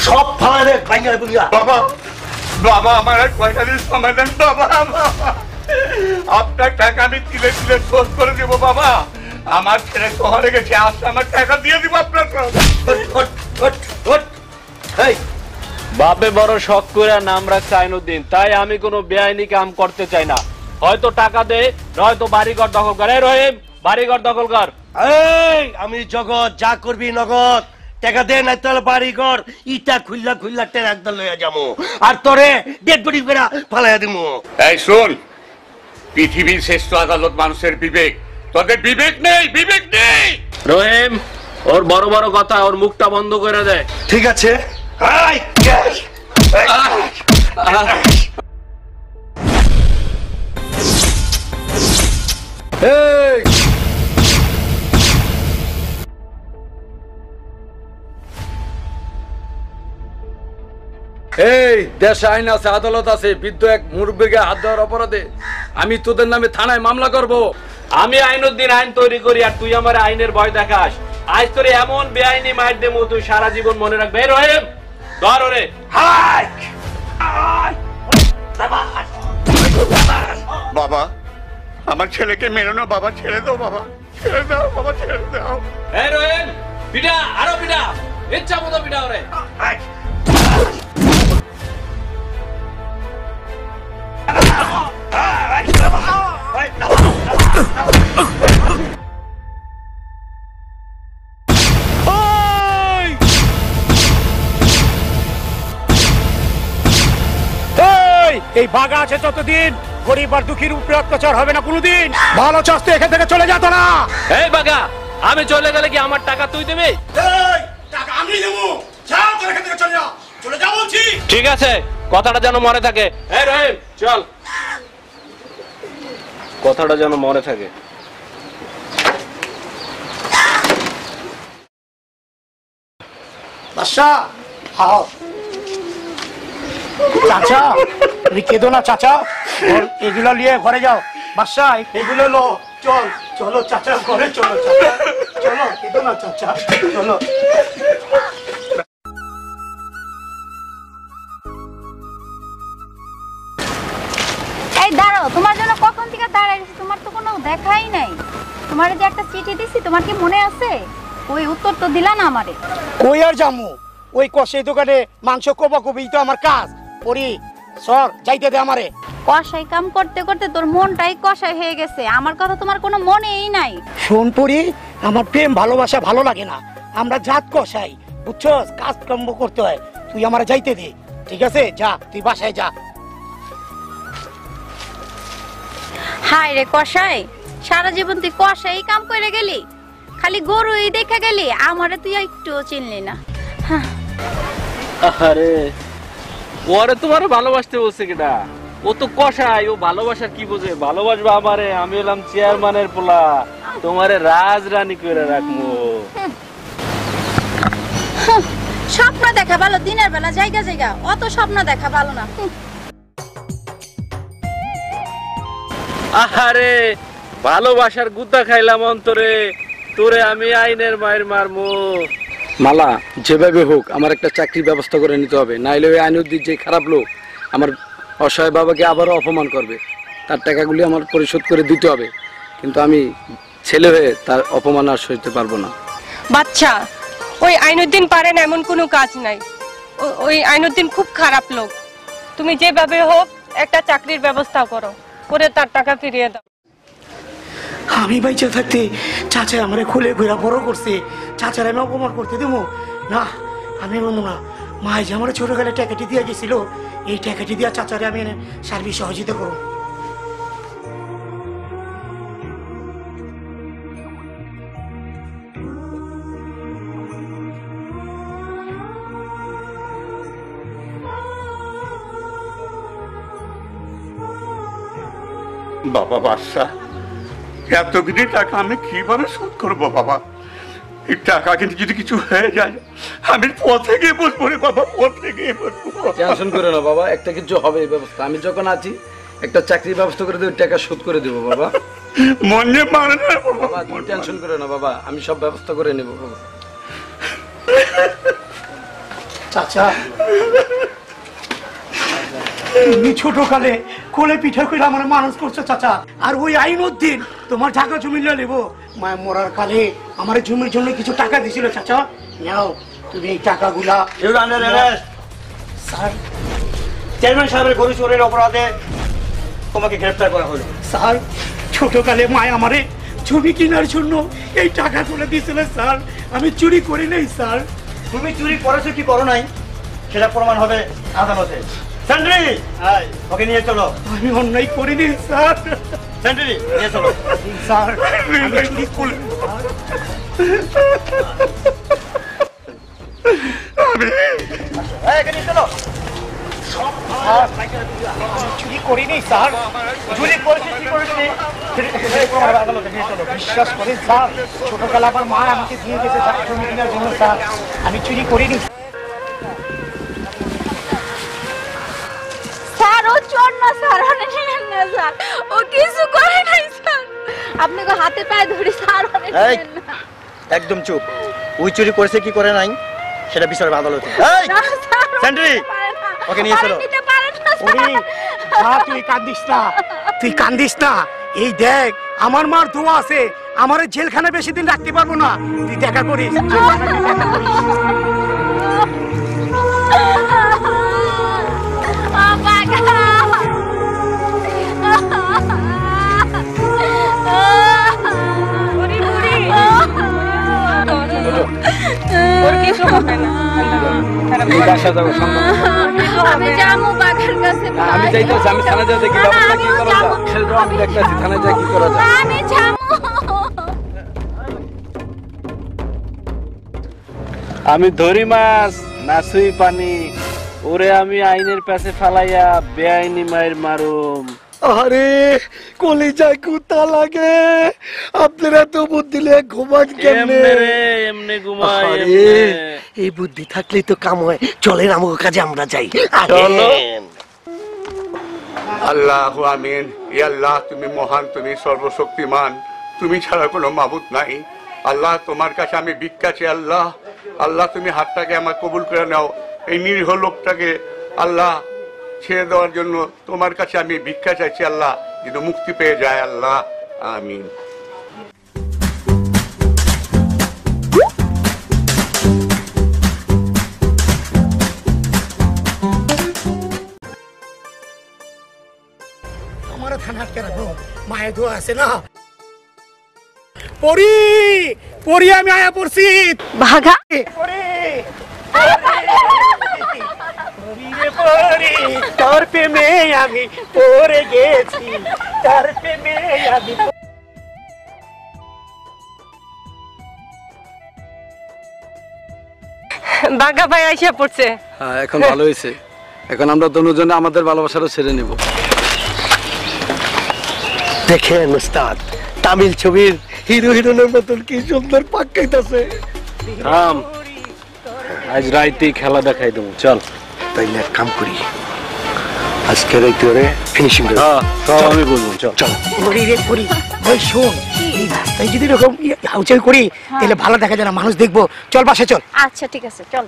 সব ফালা রে ভাঙা বুঝা। বাবা বাবা আমার আর কয়টা দিন সময় দেন বাবা। আপনার টাকা আমি তিলে তিলে শোধ করে দেবো বাবা। আমার ছেলে শহরে গেছে, আসলে আমার টাকা দিয়ে দিব আপনার। বাপে বড় শখ করে নাম রাখছে আইনুদ্দিন, তাই আমি কোনো বেআইনি কাম করতে চাই না। হয়তো টাকা দে, নয়তো বাড়িঘর দখল করে। রহিম, বাড়িঘর দখল কর। এই আমি জগৎ যা করবি নগদ, টাকা দে না তাহলে বাড়িঘর ইটা খুললা খুললা টেনে একদম লইয়া যাবো, আর তোরে ডেড বডি করে ফালাইয়া দিমু। এই শোন, পৃথিবীর শ্রেষ্ঠ আদালত মানুষের বিবেক, তোদের বিবেক নেই, বিবেক নেই। রহিম, ওর বড় বড় কথা, ওর মুখটা বন্ধ করে দে। ঠিক আছে। এই দেশে আইন আছে, আদালত আছে, বৃদ্ধ এক মুরব্বীকে হাত দেওয়ার অপরাধে আমি তোদের নামে থানায় মামলা করব। আমি আইনুদ্দিন আইন তৈরি করি, আর তুই আমার আইনের ভয় দেখাস। আজ তোরে এমন বেআইনি মার দেবো, তুই সারা জীবন মনে রাখবে। রহিম, ধর ওরে। বাবা আমার ছেলেকে মেরো না বাবা, ছেড়ে দাও বাবা, ছেড়ে দাও বাবা, ছেড়ে দাও। এই রহিম, পিটা, আরো পিটা, ইচ্ছা মতো পিটা ওরে। এই বাঘা আছে ততদিন গরিব আর দুঃখীর উপরে অত্যাচার হবে না কোনোদিন। ভালো চাষ তো এখান থেকে চলে যেত না। এই বাঘা, আমি চলে গেলে কি আমার টাকা তুই দিবি? টাকা আমি দেবো, যাও তোর এখান থেকে চলে যা, চলে যা বলছি। ঠিক আছে, কথাটা যেন মনে থাকে। এই রহিম, চল, কথাটা যেন মনে থাকে। বাদশা, হাও চাচা, তুমি কেঁদো না চাচা, এগুলো নিয়ে ঘরে যাও। বাদশা, এগুলো লো, চল চলো চাচা ঘরে চলো, চাচা চলো, কেঁদো না চাচা, চলো। এই দাঁড়াও, তোমার জন্য কখন থেকে দাঁড়াইছি, তোমার তো কোনো দেখাই নাই। তোমার যে একটা চিঠি দিছি, তোমার কি মনে আছে? ওই উত্তর তো দিলা না আমারে। কই আর জামু, ওই কষাই দোকানে মাংস কোবাকুবি তো আমার কাজ। পরি সর যাইতে দে আমারে। কষাই কাম করতে করতে তোর মনটাই কষাই হয়ে গেছে, আমার কথা তোমার কোনো মনেই নাই। শোন পরি, আমার প্রেম ভালোবাসা ভালো লাগে না, আমরা জাত কষাই, বুঝছস? কাজ কর্ম করতে হয়, তুই আমারে যাইতে দে। ঠিক আছে, যা তুই বাসায় যা। হায় রে কষাই, সারা জীবন তুই কষাই কাম করে গেলি, খালি গরুই দেখে গেলি, আমারে তুই একটুও চিনলি না। আরে ওরে তোমার ভালোবাসতে বলছে কিনা? ও তো কষাই, ও ভালোবাসার কি বোঝে? ভালোবাসবা আমারে, আমি হলাম চেয়ারম্যানের পোলা, তোমারে রাজরানী করে রাখবো। স্বপ্ন দেখা ভালো, দিনের বেলা জায়গা জায়গা, অত স্বপ্ন দেখা ভালো না। আহারে ভালোবাসার গুদ্দা খাইলাম অন্তরে, তোরে আমি আইনের মায়ের মারমু। মালা, যেভাবে হোক আমার একটা চাকরির ব্যবস্থা করে নিতে হবে, নাইলে ওই আইনুদ্দিন যে খারাপ লোক আমার অসহায় বাবাকে আবারও অপমান করবে। তার টাকাগুলি আমার পরিশোধ করে দিতে হবে, কিন্তু আমি ছেলে হয়ে তার অপমান আর সইতে পারবো না। বাচ্চা, ওই আইনুদ্দিন পারেন এমন কোনো কাজ নাই। ওই আইনুদ্দিন খুব খারাপ লোক। তুমি যেভাবে হোক একটা চাকরির ব্যবস্থা করো, করে তার টাকা ফিরিয়ে দাও। আমি বাইচা থাকতে চাচা আমারে খুলে ঘুরা বড় করছে, চাচার আমি অপমান করতে দেবো না। আমি বন্ধু না, মা যে আমার ছোটবেলায় টাকাটি দিয়ে গেছিল, এই টাকাটি দিয়া চাচারে আমি সার্বিক সহযোগিতা করব। বাবা বাদশা, এতগুলি টাকা আমি কিভাবে শোধ করবো বাবা? এই টাকা কিন্তু যদি কিছু হয়ে যায় আমি পথে গিয়ে বসবো রে বাবা, পথে গিয়ে বসবো। টেনশন করে না বাবা, একটা কিছু হবে এই ব্যবস্থা। আমি যখন আছি একটা চাকরির ব্যবস্থা করে দেবো, টাকা শোধ করে দেবো বাবা। মনে মানে না বাবা, তুমি টেনশন করে না বাবা, আমি সব ব্যবস্থা করে নেবো বাবা। চাচা তুমি ছোটকালে কোলে পিঠা করে আমার মানুষ করছো চাচা, আর ওই আইনউদ্দিন তোমার টাকা জমি নিয়ে নেবো। মায়ের মরার কালে আমার জমির জন্য কিছু টাকা দিছিল চাচা, নাও তুমি এই টাকাগুলা। স্যার, চেয়ারম্যান সাহেবের গরু চোরের অপরাধে তোমাকে গ্রেফতার করা হলো। স্যার ছোটকালে মায় আমারে জমি কেনার জন্য এই টাকা তুলে দিয়েছিল স্যার, আমি চুরি করি নাই স্যার। তুমি চুরি করেছো কি করো নাই সেটা প্রমাণ হবে আদালতে। সেন্ট্রি, ওকে নিয়ে চলো। আমি অন্যায় করিনি স্যার। সেন্ট্রি, নিয়ে চলো। স্যার আমি চুরি করি চুরি করিনি স্যার, চুরি করেছি কি করেছি বিশ্বাস করেন স্যার। ছোটবেলা আমার মা আমাকে দিয়ে গেছে জমি কেনার জন্য স্যার, আমি চুরি করিনি। স্যার ও চোর না স্যার, না স্যার, ও কিছু করে নাই স্যার, আপনাকে হাতে পায়ে ধরি স্যার। একদম চুপ। ওই চুরি করেছে কি করে নাই সেটা বিচার আদালতে। সেন্ট্রি, ওকে নিয়ে চলো। তুই কান্দিস না, তুই কান্দিস না। এই দেখ আমার মার দোয়া আছে, আমার জেলখানা বেশি দিন রাখতে পারবো না। তুই দেখা করিস, আমি যাবো বাঘের কাছে, আমি যাইতেছি, আমি থানা যাই দেখি ব্যবস্থা কি করা যায়। আমি দেখতেছি থানা যাই কি করা যায়। আমি যাবো। আমি ধরি মাছ না সুই পানি, ওরে আমি আইনের পাশে ফালাইয়া বেআইনি মায়ের মারুম। আরে কলিজায় কুতা লাগে, আপনারা তো বুদ্ধি দিলে ঘুমান কেমনে? এমনে ঘুমাই। এই বুদ্ধি থাকলেই তো কাম হয়। চলেন আমার কাজে আমরা যাই। আল্লাহু আমিন। ই আল্লাহ, তুমি মহান, তুমি সর্বশক্তিমান, তুমি ছাড়া কোনো মাবুদ নাই। আল্লাহ তোমার কাছে আমি ভিক্ষা চাই। আল্লাহ, আল্লাহ তুমি হাতটাকে আমার কবুল করে নাও। এই নিরীহ লোকটাকে আল্লাহ ছেড়ে দেওয়ার জন্য তোমার কাছে আমি ভিক্ষা চাইছি আল্লাহ, যেন মুক্তি পেয়ে যায় আল্লাহ। আমিন। আমার থানা আটকে রাখবো, মায়ের দোয়া আছে না। পরি পরি, আমি আয়া পড়ছি। বাঘা পরি পরি, তোর প্রেমে আমি পড়ে গেছি, তোর প্রেমে আমি। বাঘা ভাই আইসা পড়ছে। হ্যাঁ, এখন ভালো হয়েছে। এখন আমরা দুজনে আমাদের ভালোবাসাটা ছেড়ে নিব। দেখেন উস্তাদ, তামিল ছবির হিরো হিরোইনের মতন কি সুন্দর পাকাইতেছে। থাম, আজ রাইতেই খেলা দেখাই দেবো। চল তাইলে এক কাম করি, আজকে রাইতে ওরে ফিনিশিং করি। আমি বলবো। চল চল। পরি রে পরি, ওই শোন, এই রাস্তায় যদি এরকম হাউচাই করি তাহলে ভালো দেখা যায় না, মানুষ দেখবো। চল বাসে চল। আচ্ছা ঠিক আছে চল।